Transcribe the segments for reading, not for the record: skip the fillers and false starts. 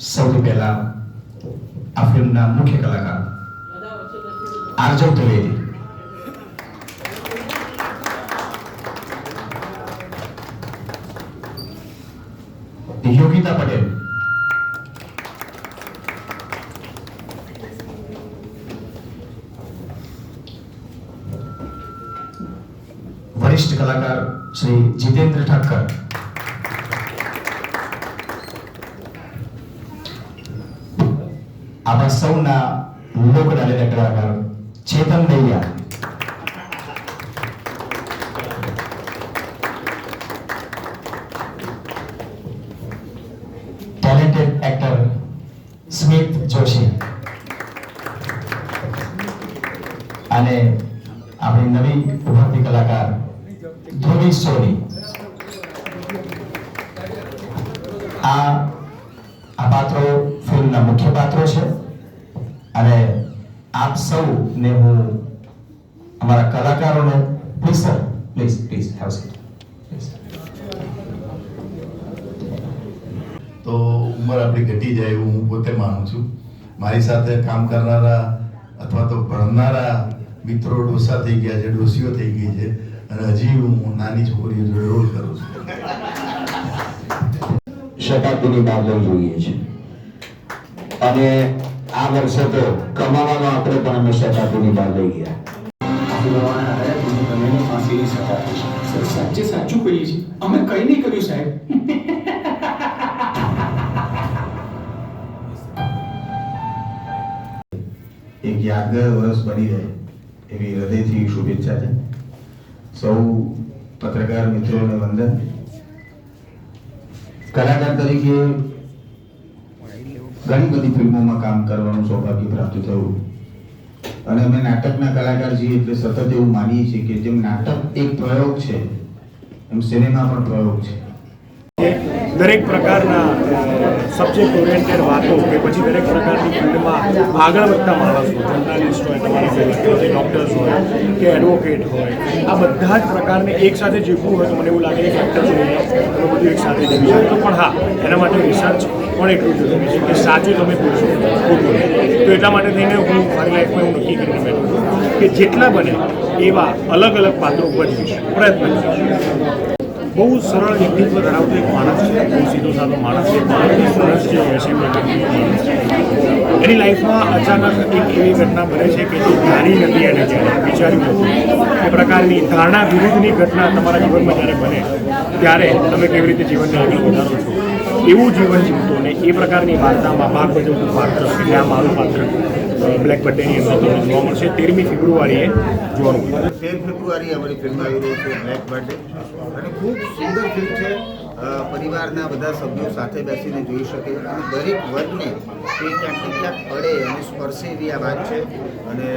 સૌથી પહેલા આ ફિલ્મના મુખ્ય કલાકાર આરજવ ત્રિવેદી, યોગિતા પટેલ, વરિષ્ઠ કલાકાર શ્રી જીતેન્દ્ર ઠક્કર, આવા સૌના લોકડાયરા કલાકાર ચેતન દૈયા, ટેલેન્ટેડ એક્ટર સ્મિત જોશી અને આપણી નવી ઉભરતી કલાકાર ધ્રુવી સોની. આ પાત્રો ફિલ્મના મુખ્ય પાત્રો છે અને આપ સૌને હું અમારા કલાકારોને please sir please have seat. તો ઉંમર આપણી ઘટી જાય એવું હું પોતે માનું છું. મારી સાથે કામ કરનારા અથવા તો ભણનારા મિત્રો ડોસા થઈ ગયા છે, ડોસીઓ થઈ ગઈ છે અને હજી હું નાની છોકરીઓ જોડે રોલ કરું છું. શતાબ્દીની બહાર જવું જોઈએ છે અને આ વર્ષે તો કમાવાનો આપણે પણ અમે શતાબ્દીની બહાર લઈ ગયા. સાચે સાચું કહીએ છીએ, અમે કઈ નહીં કર્યું સાહેબ. એક યાદગાર વર્ષ બની રહે એવી હૃદયથી શુભેચ્છા છે. સૌ પત્રકાર મિત્રોને વંદન. કલાકાર તરીકે ઘણી બધી ફિલ્મોમાં કામ કરવાનું સૌભાગ્ય પ્રાપ્ત થયું અને અમે નાટકના કલાકાર છીએ એટલે સતત એવું માનીએ છીએ કે જેમ નાટક એક પ્રયોગ છે એમ સિનેમા પણ પ્રયોગ છે. દરેક પ્રકારના સબ્જેક્ટ ઓરિએન્ટેડ વાતો કે પછી દરેક પ્રકારની ફિલ્ડમાં આગળ વધતા માણસો, જર્નાલિસ્ટ હોય, તમારા ફેવરેટ ડૉક્ટર્સ હોય કે એડવોકેટ હોય, આ બધા જ પ્રકારને એક સાથે જીવવું હોય તો મને એવું લાગે કે ફેક્ટર જોઈને તમે બધું એક સાથે જીવી શકો. પણ હા, એના માટે રિસર્ચ પણ એટલું જરૂરી છે કે સાચું તમે બોલશો ખોટું. તો એટલા માટે થઈને હું મારી લાઈફમાં એવું નક્કી કરીને બેઠો છું કે જેટલા બને એવા અલગ અલગ પાત્રો ભજવીશ, પ્રયત્ન કરીશ. બહુ સરળ વ્યક્તિત્વ ધરાવતો એક માણસ છે, બહુ સીધો સાધો માણસ છે, સરસ જે હોય છે એની લાઈફમાં અચાનક એક એવી ઘટના બને છે કે જે ધારી નથી એને જ્યારે વિચાર્યું નથી એ પ્રકારની ધારણા વિરુદ્ધની ઘટના તમારા જીવનમાં જ્યારે બને ત્યારે તમે કેવી રીતે જીવનને આગળ વધારો છો એવું જીવન જીવતો ને એ પ્રકારની વાર્તામાં ભાગ ભજવતું પાત્ર એટલે આ મારું પાત્ર બ્લેક બર્થડેની અંદર તમને જોવા મળશે. 13મી ફેબ્રુઆરીએ જોવાનું. 13 ફેબ્રુઆરી અમારી ફિલ્મ આવી રહી છે બ્લેક બર્થડે અને ખૂબ સુંદર ફિલ્મ છે. પરિવારના બધા સભ્યો સાથે બેસીને જોઈ શકે અને દરેક વર્ગને તે ક્યાંક ને ક્યાંક પડે અને સ્પર્શે એવી આ વાત છે. અને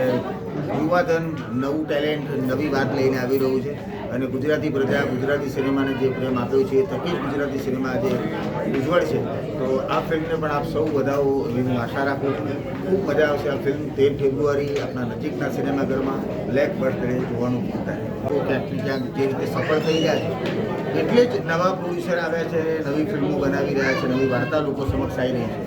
યુવાધન નવું ટેલેન્ટ નવી વાત લઈને આવી રહ્યું છે અને ગુજરાતી પ્રજા ગુજરાતી સિનેમાને જે પ્રેમ આપ્યો છે એ થકી જ ગુજરાતી સિનેમા આજે ઉજ્જવળ છે. તો આ ફિલ્મને પણ આપ સૌ વધાવો એવી હું આશા રાખું છું. ખૂબ મજા આવશે આ ફિલ્મ 13 ફેબ્રુઆરી આપણા નજીકના સિનેમાઘરમાં બ્લેક બર્થડે જોવાનું ભૂલતા નહીં. તો ક્યાંક ને ક્યાંક જે રીતે સફળ થઈ રહ્યા છે એટલે જ નવા પ્રોડ્યુસર આવ્યા છે, નવી ફિલ્મો બનાવી રહ્યા છે, નવી વાર્તા લોકો સમક્ષ આવી રહી છે.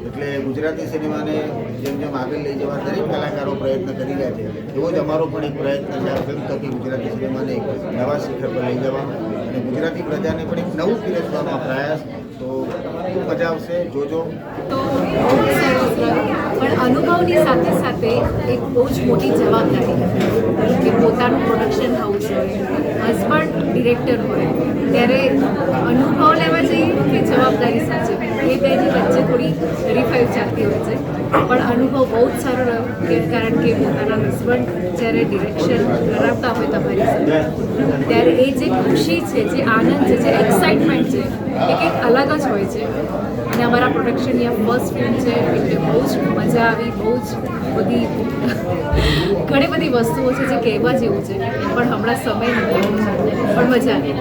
એટલે ગુજરાતી સિનેમાને જેમ જેમ આગળ લઈ જવા દરેક કલાકારો પ્રયત્ન કરી રહ્યા છે એવો જ અમારો પણ એક પ્રયત્ન છે આ ફિલ્મ થકી ગુજરાતી સિનેમાને એક નવા શિખર પર લઈ જવાનો અને ગુજરાતી પ્રજાને પણ એક નવું પીરસવાનો આ પ્રયાસ. તો ખૂબ મજા આવશે, જોજો. તો પણ અનુભવની સાથે સાથે એક બહુ જ મોટી જવાબદારી કે પોતાનું પ્રોડક્શન હાઉસ હોય, હસબન્ડ ડિરેક્ટર હોય ત્યારે અનુભવ લેવા જઈએ કે જવાબદારી સાચવી એ બેની વચ્ચે થોડી હરીફાઈ ચાલતી હોય છે. પણ અનુભવ બહુ જ સારો રહ્યો કારણ કે પોતાના હસબન્ડ જ્યારે ડિરેક્શન કરાવતા હોય તમારી સાથે ત્યારે એ જે ખુશી છે, જે આનંદ છે, જે એક્સાઇટમેન્ટ છે એ કંઈક અલગ જ હોય છે. અને અમારા પ્રોડક્શનની આ ફર્સ્ટ ફિલ્મ છે એટલે બહુ જ મજા આવી. બહુ જ બધી ઘણી બધી વસ્તુઓ છે જે કહેવા જેવું છે પણ હમણાં સમય નથી, પણ મજા આવી.